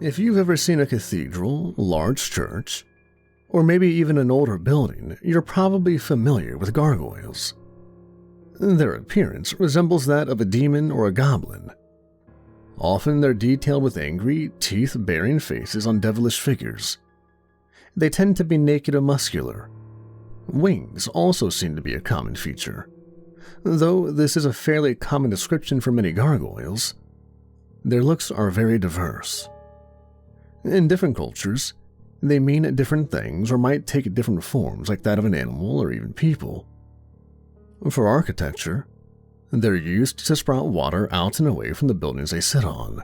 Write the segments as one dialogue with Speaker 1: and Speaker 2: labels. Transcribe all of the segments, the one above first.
Speaker 1: If you've ever seen a cathedral, large church, or maybe even an older building, you're probably familiar with gargoyles. Their appearance resembles that of a demon or a goblin. Often they're detailed with angry, teeth-baring faces on devilish figures. They tend to be naked and muscular. Wings also seem to be a common feature, though this is a fairly common description for many gargoyles. Their looks are very diverse. In different cultures, they mean different things or might take different forms like that of an animal or even people. For architecture, they're used to sprout water out and away from the buildings they sit on.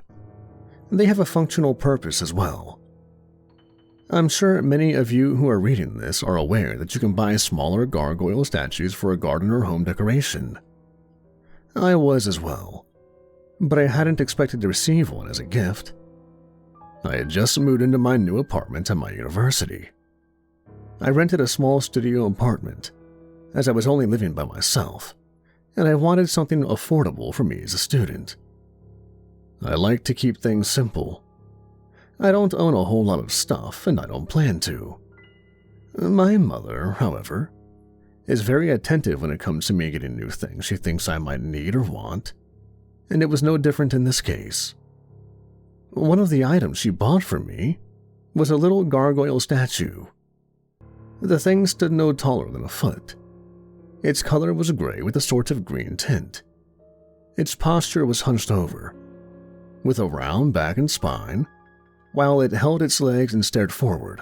Speaker 1: They have a functional purpose as well. I'm sure many of you who are reading this are aware that you can buy smaller gargoyle statues for a garden or home decoration. I was as well, but I hadn't expected to receive one as a gift. I had just moved into my new apartment at my university. I rented a small studio apartment, as I was only living by myself, and I wanted something affordable for me as a student. I like to keep things simple. I don't own a whole lot of stuff, and I don't plan to. My mother, however, is very attentive when it comes to me getting new things she thinks I might need or want, and it was no different in this case. One of the items she bought for me was a little gargoyle statue. The thing stood no taller than a foot. Its color was gray with a sort of green tint. Its posture was hunched over, with a round back and spine, while it held its legs and stared forward.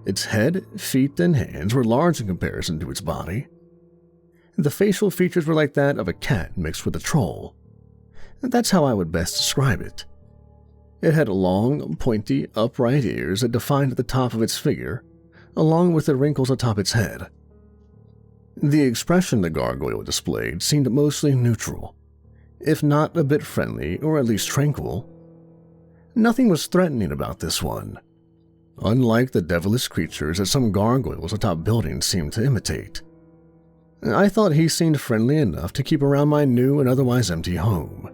Speaker 1: Its head, feet, and hands were large in comparison to its body. The facial features were like that of a cat mixed with a troll. That's how I would best describe it. It had long, pointy, upright ears that defined the top of its figure, along with the wrinkles atop its head. The expression the gargoyle displayed seemed mostly neutral, if not a bit friendly or at least tranquil. Nothing was threatening about this one, unlike the devilish creatures that some gargoyles atop buildings seemed to imitate. I thought he seemed friendly enough to keep around my new and otherwise empty home.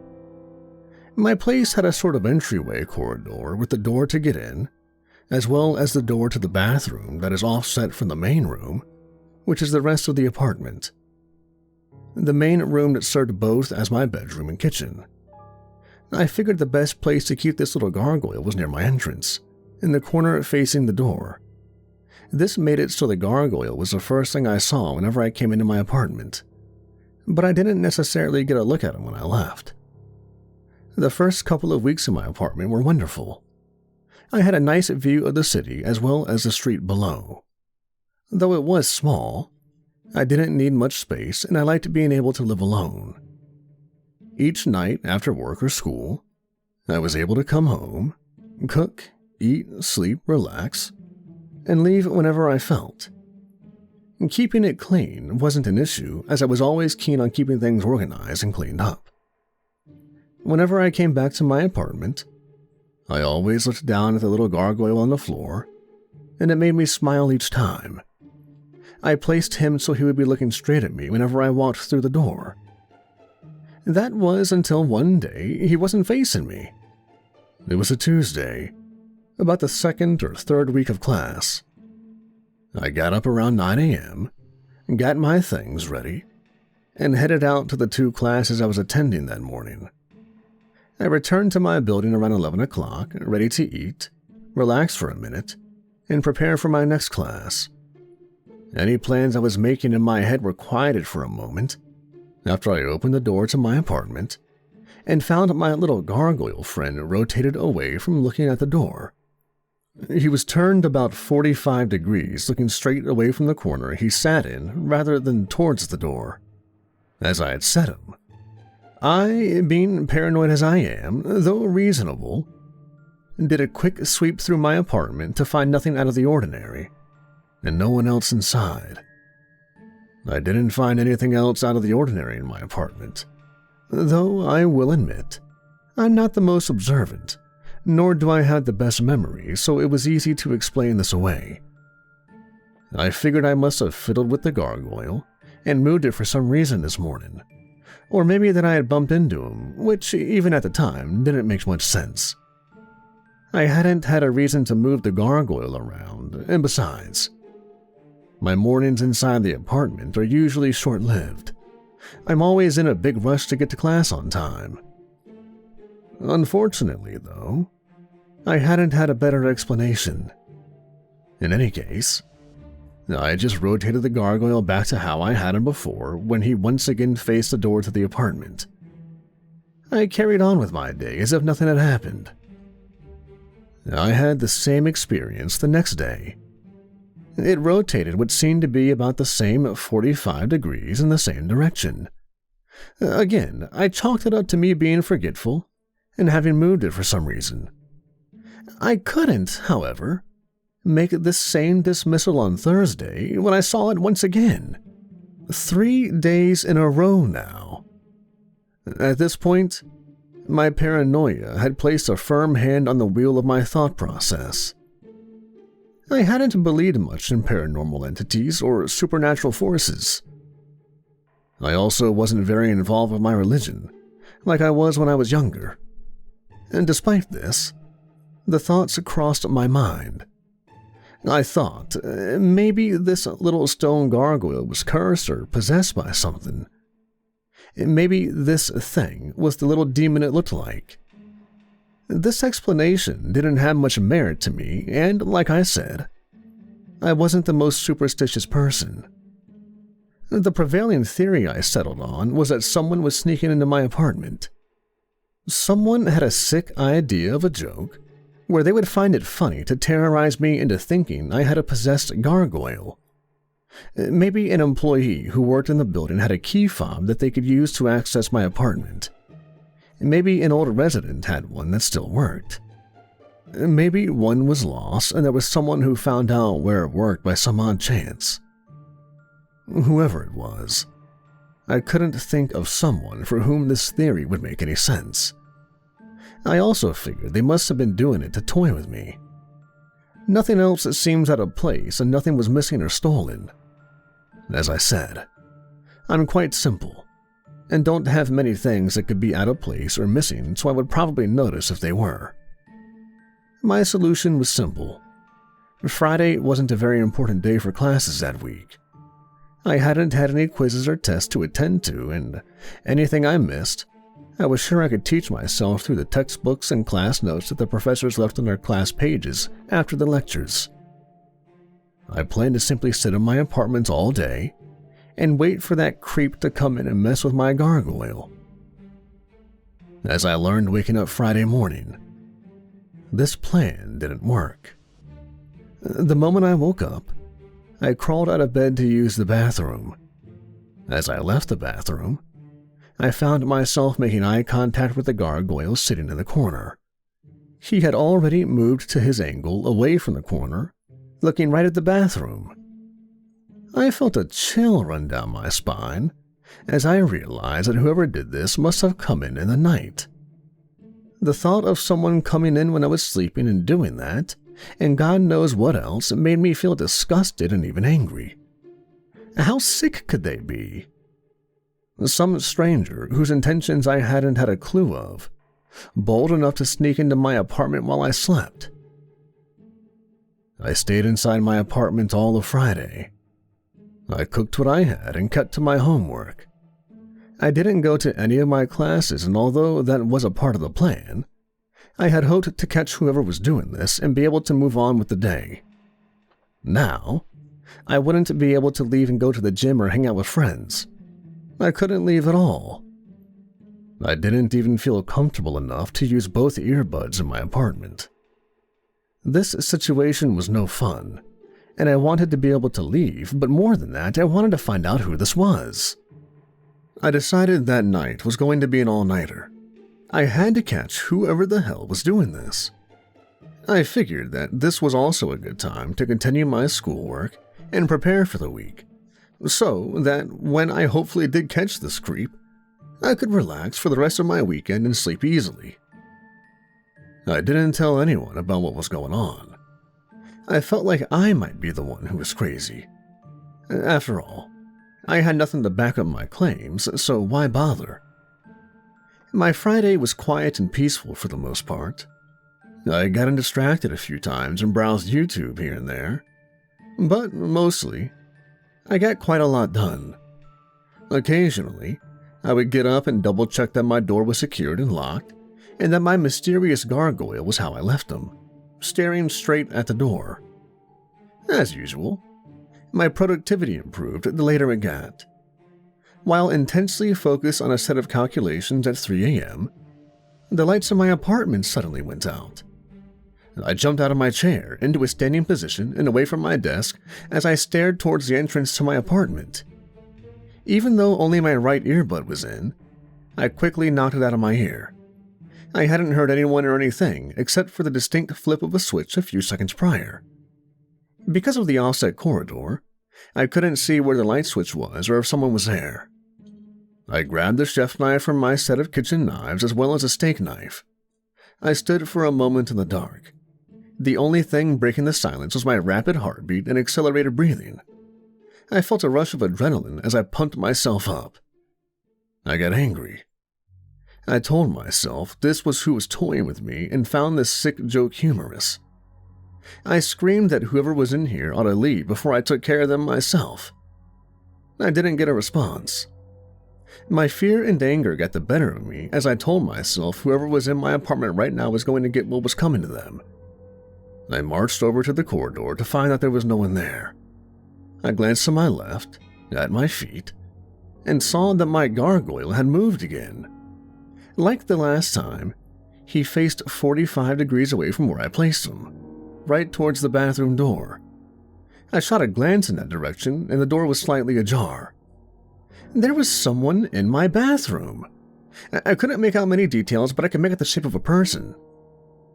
Speaker 1: My place had a sort of entryway corridor with the door to get in, as well as the door to the bathroom that is offset from the main room, which is the rest of the apartment. The main room that served both as my bedroom and kitchen. I figured the best place to keep this little gargoyle was near my entrance, in the corner facing the door. This made it so the gargoyle was the first thing I saw whenever I came into my apartment, but I didn't necessarily get a look at him when I left. The first couple of weeks in my apartment were wonderful. I had a nice view of the city as well as the street below. Though it was small, I didn't need much space and I liked being able to live alone. Each night after work or school, I was able to come home, cook, eat, sleep, relax, and leave whenever I felt. Keeping it clean wasn't an issue as I was always keen on keeping things organized and cleaned up. Whenever I came back to my apartment, I always looked down at the little gargoyle on the floor, and it made me smile each time. I placed him so he would be looking straight at me whenever I walked through the door. That was until one day he wasn't facing me. It was a Tuesday, about the second or third week of class. I got up around 9 a.m., got my things ready, and headed out to the 2 classes I was attending that morning. I returned to my building around 11 o'clock, ready to eat, relax for a minute, and prepare for my next class. Any plans I was making in my head were quieted for a moment after I opened the door to my apartment and found my little gargoyle friend rotated away from looking at the door. He was turned about 45 degrees, looking straight away from the corner he sat in rather than towards the door, as I had set him. I, being paranoid as I am, though reasonable, did a quick sweep through my apartment to find nothing out of the ordinary, and no one else inside. I didn't find anything else out of the ordinary in my apartment, though I will admit, I'm not the most observant, nor do I have the best memory, so it was easy to explain this away. I figured I must have fiddled with the gargoyle and moved it for some reason this morning, or maybe that I had bumped into him, which, even at the time, didn't make much sense. I hadn't had a reason to move the gargoyle around, and besides, my mornings inside the apartment are usually short-lived. I'm always in a big rush to get to class on time. Unfortunately, though, I hadn't had a better explanation. In any case, I just rotated the gargoyle back to how I had him before when he once again faced the door to the apartment. I carried on with my day as if nothing had happened. I had the same experience the next day. It rotated what seemed to be about the same 45 degrees in the same direction. Again, I chalked it up to me being forgetful and having moved it for some reason. I couldn't, however, make this same dismissal on Thursday when I saw it once again. 3 days in a row now. At this point, my paranoia had placed a firm hand on the wheel of my thought process. I hadn't believed much in paranormal entities or supernatural forces. I also wasn't very involved with my religion, like I was when I was younger. And despite this, the thoughts crossed my mind. I thought maybe this little stone gargoyle was cursed or possessed by something. Maybe this thing was the little demon it looked like. This explanation didn't have much merit to me, and like I said, I wasn't the most superstitious person. The prevailing theory I settled on was that someone was sneaking into my apartment. Someone had a sick idea of a joke where they would find it funny to terrorize me into thinking I had a possessed gargoyle. Maybe an employee who worked in the building had a key fob that they could use to access my apartment. Maybe an older resident had one that still worked. Maybe one was lost and there was someone who found out where it worked by some odd chance. Whoever it was, I couldn't think of someone for whom this theory would make any sense. I also figured they must have been doing it to toy with me. Nothing else seems out of place and nothing was missing or stolen. As I said, I'm quite simple, and don't have many things that could be out of place or missing, so I would probably notice if they were. My solution was simple. Friday wasn't a very important day for classes that week. I hadn't had any quizzes or tests to attend to, and anything I missed, I was sure I could teach myself through the textbooks and class notes that the professors left on their class pages after the lectures. I planned to simply sit in my apartment all day and wait for that creep to come in and mess with my gargoyle. As I learned waking up Friday morning, this plan didn't work. The moment I woke up, I crawled out of bed to use the bathroom. As I left the bathroom, I found myself making eye contact with the gargoyle sitting in the corner. He had already moved to his angle away from the corner, looking right at the bathroom. I felt a chill run down my spine as I realized that whoever did this must have come in the night. The thought of someone coming in when I was sleeping and doing that, and God knows what else, made me feel disgusted and even angry. How sick could they be? Some stranger whose intentions I hadn't had a clue of, bold enough to sneak into my apartment while I slept. I stayed inside my apartment all of Friday. I cooked what I had and kept to my homework. I didn't go to any of my classes, and although that was a part of the plan, I had hoped to catch whoever was doing this and be able to move on with the day. Now, I wouldn't be able to leave and go to the gym or hang out with friends. I couldn't leave at all. I didn't even feel comfortable enough to use both earbuds in my apartment. This situation was no fun, and I wanted to be able to leave, but more than that, I wanted to find out who this was. I decided that night was going to be an all-nighter. I had to catch whoever the hell was doing this. I figured that this was also a good time to continue my schoolwork and prepare for the week, so that when I hopefully did catch this creep, I could relax for the rest of my weekend and sleep easily. I didn't tell anyone about what was going on. I felt like I might be the one who was crazy. After all, I had nothing to back up my claims, so why bother? My Friday was quiet and peaceful for the most part. I got distracted a few times and browsed YouTube here and there, but mostly, I got quite a lot done. Occasionally, I would get up and double-check that my door was secured and locked, and that my mysterious gargoyle was how I left him, staring straight at the door. As usual, my productivity improved the later it got. While intensely focused on a set of calculations at 3 a.m., the lights in my apartment suddenly went out. I jumped out of my chair into a standing position and away from my desk as I stared towards the entrance to my apartment. Even though only my right earbud was in, I quickly knocked it out of my ear. I hadn't heard anyone or anything except for the distinct flip of a switch a few seconds prior. Because of the offset corridor, I couldn't see where the light switch was or if someone was there. I grabbed the chef knife from my set of kitchen knives as well as a steak knife. I stood for a moment in the dark. The only thing breaking the silence was my rapid heartbeat and accelerated breathing. I felt a rush of adrenaline as I pumped myself up. I got angry. I told myself this was who was toying with me and found this sick joke humorous. I screamed that whoever was in here ought to leave before I took care of them myself. I didn't get a response. My fear and anger got the better of me as I told myself whoever was in my apartment right now was going to get what was coming to them. I marched over to the corridor to find that there was no one there. I glanced to my left, at my feet, and saw that my gargoyle had moved again. Like the last time, he faced 45 degrees away from where I placed him, right towards the bathroom door. I shot a glance in that direction, and the door was slightly ajar. There was someone in my bathroom. I couldn't make out many details, but I could make out the shape of a person.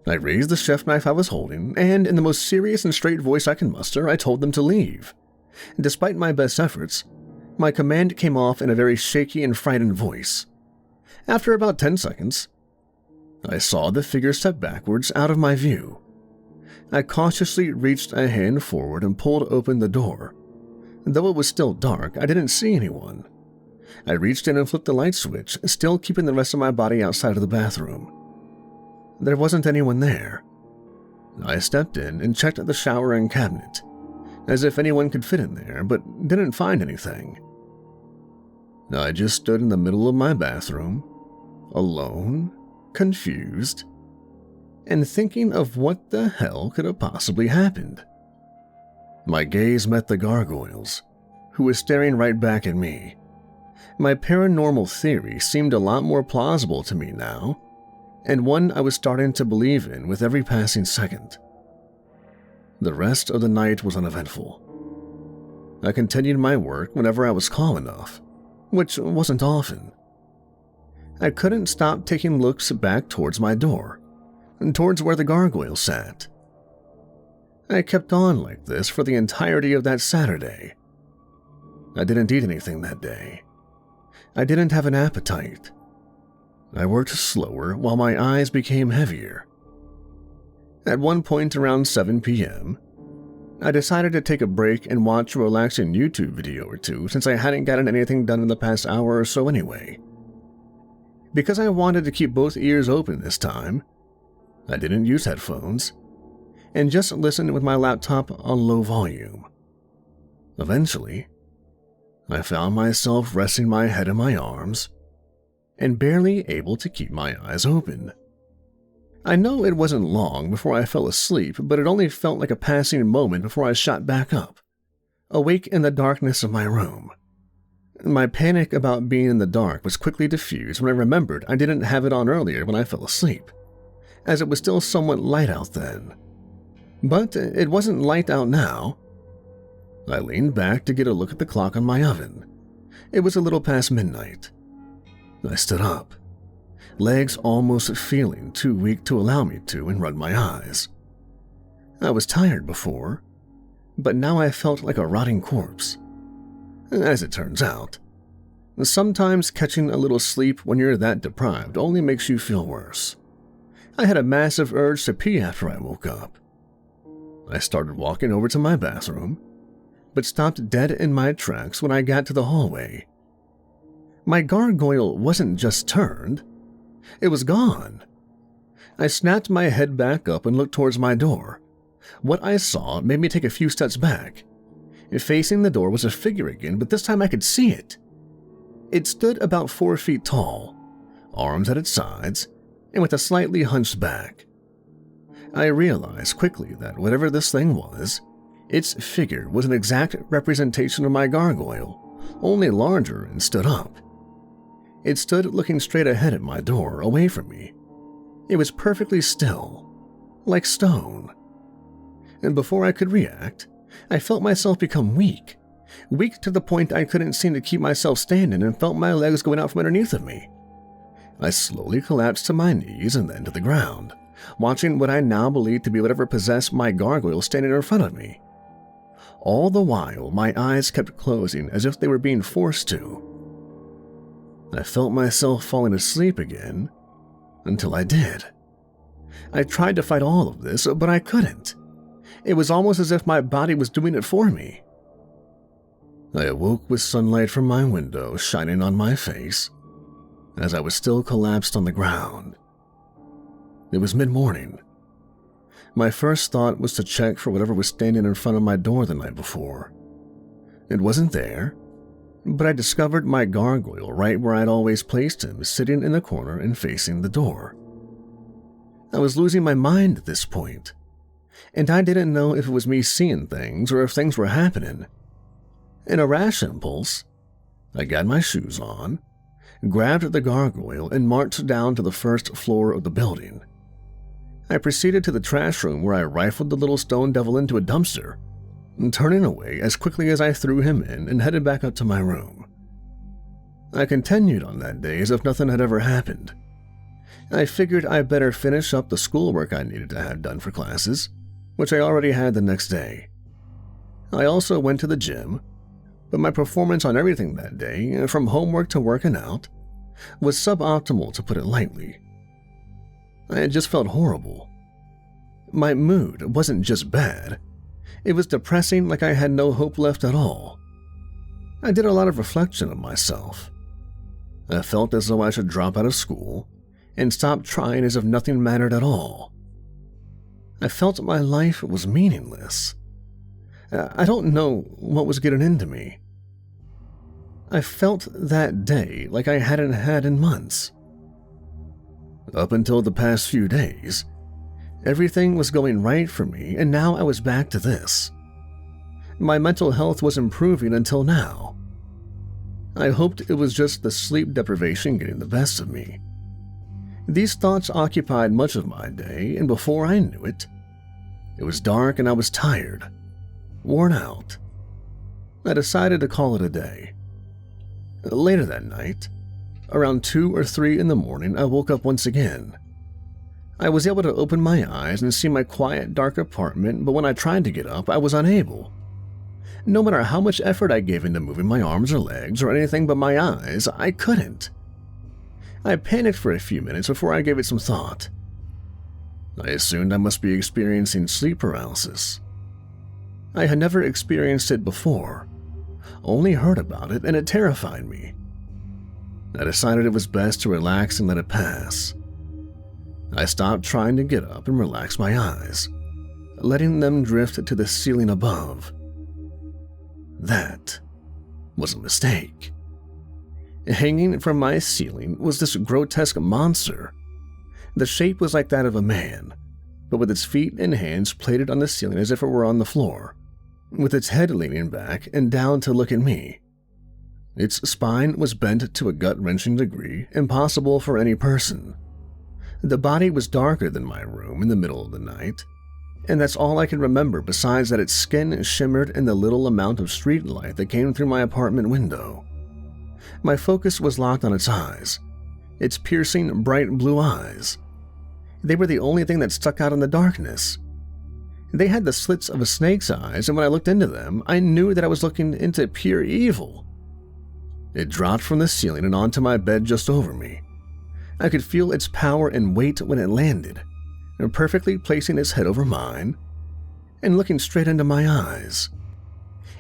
Speaker 1: I raised the chef knife I was holding, and in the most serious and straight voice I can muster, I told them to leave. Despite my best efforts, my command came off in a very shaky and frightened voice. After about 10 seconds, I saw the figure step backwards out of my view. I cautiously reached a hand forward and pulled open the door. Though it was still dark, I didn't see anyone. I reached in and flipped the light switch, still keeping the rest of my body outside of the bathroom. There wasn't anyone there. I stepped in and checked the shower and cabinet, as if anyone could fit in there, but didn't find anything. I just stood in the middle of my bathroom, alone, confused, and thinking of what the hell could have possibly happened. My gaze met the gargoyles, who was staring right back at me. My paranormal theory seemed a lot more plausible to me now, and one I was starting to believe in with every passing second. The rest of the night was uneventful. I continued my work whenever I was calm enough, which wasn't often. I couldn't stop taking looks back towards my door, and towards where the gargoyle sat. I kept on like this for the entirety of that Saturday. I didn't eat anything that day. I didn't have an appetite. I worked slower while my eyes became heavier. At one point around 7 p.m., I decided to take a break and watch a relaxing YouTube video or two since I hadn't gotten anything done in the past hour or so anyway. Because I wanted to keep both ears open this time, I didn't use headphones and just listened with my laptop on low volume. Eventually, I found myself resting my head in my arms and barely able to keep my eyes open. I know it wasn't long before I fell asleep, but it only felt like a passing moment before I shot back up, awake in the darkness of my room. My panic about being in the dark was quickly diffused when I remembered I didn't have it on earlier when I fell asleep, as it was still somewhat light out then. But it wasn't light out now. I leaned back to get a look at the clock on my oven. It was a little past midnight. I stood up, legs almost feeling too weak to allow me to, and rubbed my eyes. I was tired before, but now I felt like a rotting corpse. As it turns out, sometimes catching a little sleep when you're that deprived only makes you feel worse. I had a massive urge to pee after I woke up. I started walking over to my bathroom, but stopped dead in my tracks when I got to the hallway. My gargoyle wasn't just turned, it was gone. I snapped my head back up and looked towards my door. What I saw made me take a few steps back. Facing the door was a figure again, but this time I could see it. It stood about 4 feet tall, arms at its sides, and with a slightly hunched back. I realized quickly that whatever this thing was, its figure was an exact representation of my gargoyle, only larger and stood up. It stood looking straight ahead at my door, away from me. It was perfectly still, like stone. And before I could react, I felt myself become weak to the point I couldn't seem to keep myself standing and felt my legs going out from underneath of me. I slowly collapsed to my knees and then to the ground, watching what I now believed to be whatever possessed my gargoyle standing in front of me. All the while, my eyes kept closing as if they were being forced to. I felt myself falling asleep again, until I did. I tried to fight all of this, but I couldn't. It was almost as if my body was doing it for me. I awoke with sunlight from my window shining on my face, as I was still collapsed on the ground. It was mid-morning. My first thought was to check for whatever was standing in front of my door the night before. It wasn't there, but I discovered my gargoyle right where I'd always placed him, sitting in the corner and facing the door. I was losing my mind at this point, and I didn't know if it was me seeing things or if things were happening. In a rash impulse, I got my shoes on, grabbed the gargoyle, and marched down to the first floor of the building. I proceeded to the trash room where I rifled the little stone devil into a dumpster, turning away as quickly as I threw him in and headed back up to my room. I continued on that day as if nothing had ever happened. I figured I'd better finish up the schoolwork I needed to have done for classes, which I already had the next day. I also went to the gym, but my performance on everything that day, from homework to working out, was suboptimal to put it lightly. I had just felt horrible. My mood wasn't just bad, it was depressing, like I had no hope left at all. I did a lot of reflection of myself. I felt as though I should drop out of school and stop trying as if nothing mattered at all. I felt my life was meaningless. I don't know what was getting into me. I felt that day like I hadn't had in months. Up until the past few days, everything was going right for me, and now I was back to this. My mental health was improving until now. I hoped it was just the sleep deprivation getting the best of me. These thoughts occupied much of my day, and before I knew it was dark and I was tired, worn out. I decided to call it a day. Later that night, around 2 or 3 in the morning, I woke up once again. I was able to open my eyes and see my quiet, dark apartment, but when I tried to get up, I was unable. No matter how much effort I gave into moving my arms or legs or anything but my eyes, I couldn't. I panicked for a few minutes before I gave it some thought. I assumed I must be experiencing sleep paralysis. I had never experienced it before, only heard about it, and it terrified me. I decided it was best to relax and let it pass. I stopped trying to get up and relax my eyes, letting them drift to the ceiling above. That was a mistake. Hanging from my ceiling was this grotesque monster. The shape was like that of a man, but with its feet and hands plated on the ceiling as if it were on the floor, with its head leaning back and down to look at me. Its spine was bent to a gut-wrenching degree impossible for any person. The body was darker than my room in the middle of the night, and that's all I can remember besides that its skin shimmered in the little amount of street light that came through my apartment window. My focus was locked on its eyes, its piercing, bright blue eyes. They were the only thing that stuck out in the darkness. They had the slits of a snake's eyes, and when I looked into them, I knew that I was looking into pure evil. It dropped from the ceiling and onto my bed just over me. I could feel its power and weight when it landed, perfectly placing its head over mine and looking straight into my eyes.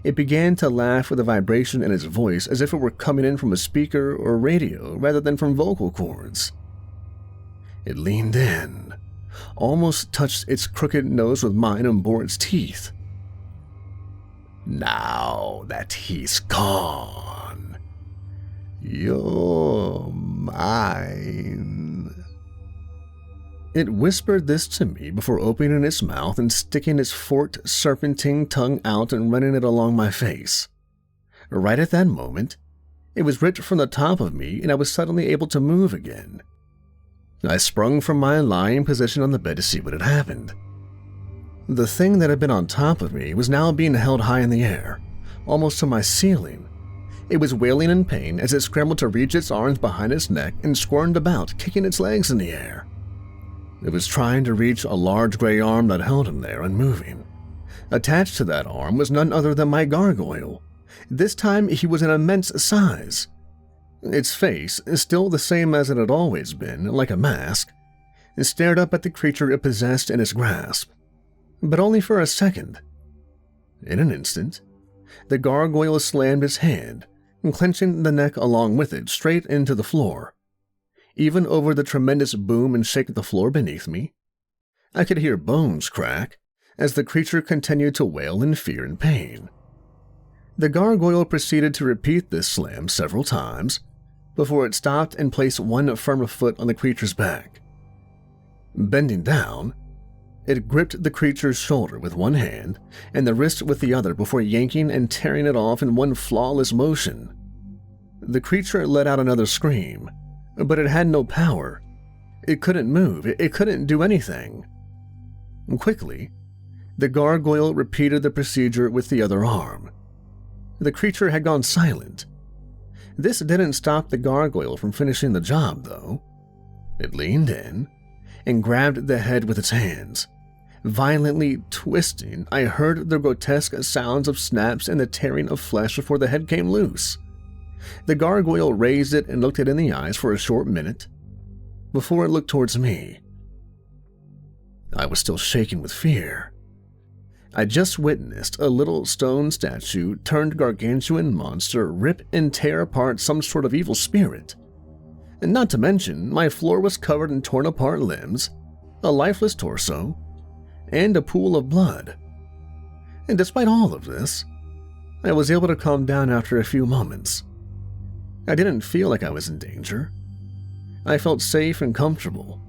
Speaker 1: It began to laugh with a vibration in its voice as if it were coming in from a speaker or radio rather than from vocal cords. It leaned in, almost touched its crooked nose with mine and bore its teeth. "Now that he's gone, you're mine." It whispered this to me before opening its mouth and sticking its forked, serpentine tongue out and running it along my face. Right at that moment, it was ripped from the top of me and I was suddenly able to move again. I sprung from my lying position on the bed to see what had happened. The thing that had been on top of me was now being held high in the air, almost to my ceiling. It was wailing in pain as it scrambled to reach its arms behind its neck and squirmed about, kicking its legs in the air. It was trying to reach a large gray arm that held him there, unmoving. Attached to that arm was none other than my gargoyle. This time he was an immense size. Its face, still the same as it had always been, like a mask, stared up at the creature it possessed in its grasp. But only for a second. In an instant, the gargoyle slammed its hand, clenching the neck along with it straight into the floor. Even over the tremendous boom and shake of the floor beneath me, I could hear bones crack as the creature continued to wail in fear and pain. The gargoyle proceeded to repeat this slam several times before it stopped and placed one firm foot on the creature's back. Bending down, it gripped the creature's shoulder with one hand and the wrist with the other before yanking and tearing it off in one flawless motion. The creature let out another scream, but it had no power. It couldn't move. It couldn't do anything. Quickly, the gargoyle repeated the procedure with the other arm. The creature had gone silent. This didn't stop the gargoyle from finishing the job, though. It leaned in and grabbed the head with its hands. Violently twisting, I heard the grotesque sounds of snaps and the tearing of flesh before the head came loose. The gargoyle raised it and looked it in the eyes for a short minute before it looked towards me. I was still shaking with fear. I just witnessed a little stone statue turned gargantuan monster rip and tear apart some sort of evil spirit. And not to mention, my floor was covered in torn apart limbs, a lifeless torso, and a pool of blood. And despite all of this, I was able to calm down after a few moments. I didn't feel like I was in danger. I felt safe and comfortable,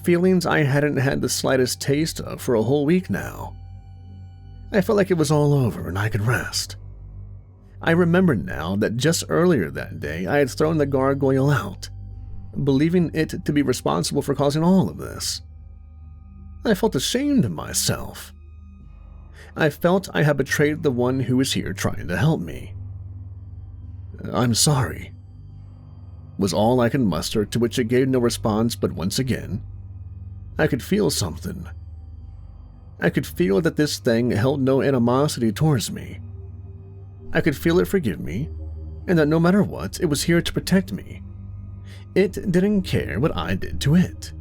Speaker 1: feelings I hadn't had the slightest taste of for a whole week now. I felt like it was all over and I could rest. I remembered now that just earlier that day I had thrown the gargoyle out, believing it to be responsible for causing all of this. I felt ashamed of myself. I felt I had betrayed the one who was here trying to help me. "I'm sorry," was all I could muster, to which it gave no response, but once again, I could feel something. I could feel that this thing held no animosity towards me. I could feel it forgive me, and that no matter what, it was here to protect me. It didn't care what I did to it.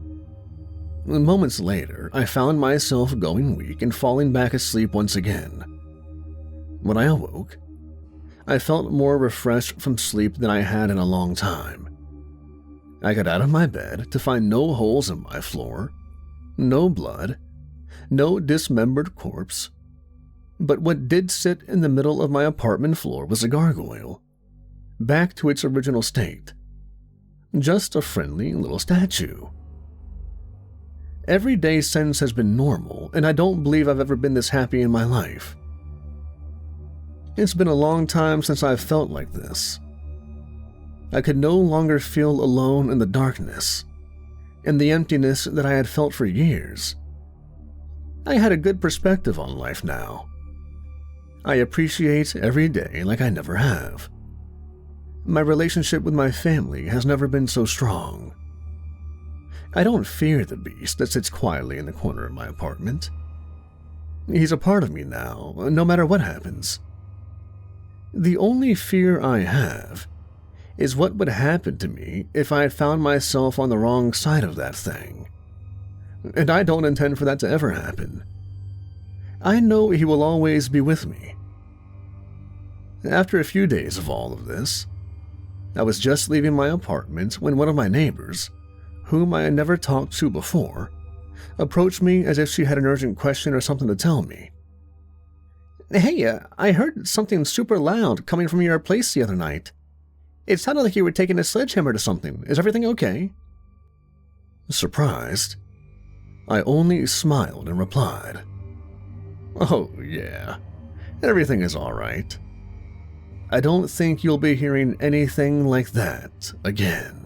Speaker 1: Moments later, I found myself going weak and falling back asleep once again. When I awoke, I felt more refreshed from sleep than I had in a long time. I got out of my bed to find no holes in my floor, no blood, no dismembered corpse. But what did sit in the middle of my apartment floor was a gargoyle, back to its original state. Just a friendly little statue. Every day since has been normal, and I don't believe I've ever been this happy in my life. It's been a long time since I've felt like this. I could no longer feel alone in the darkness, and the emptiness that I had felt for years. I had a good perspective on life now. I appreciate every day like I never have. My relationship with my family has never been so strong. I don't fear the beast that sits quietly in the corner of my apartment. He's a part of me now, no matter what happens. The only fear I have is what would happen to me if I had found myself on the wrong side of that thing. And I don't intend for that to ever happen. I know he will always be with me. After a few days of all of this, I was just leaving my apartment when one of my neighbors, whom I had never talked to before, approached me as if she had an urgent question or something to tell me. Hey, I heard something super loud coming from your place the other night. It sounded like you were taking a sledgehammer to something. Is everything okay? Surprised, I only smiled and replied, Oh, yeah. Everything is all right. I don't think you'll be hearing anything like that again.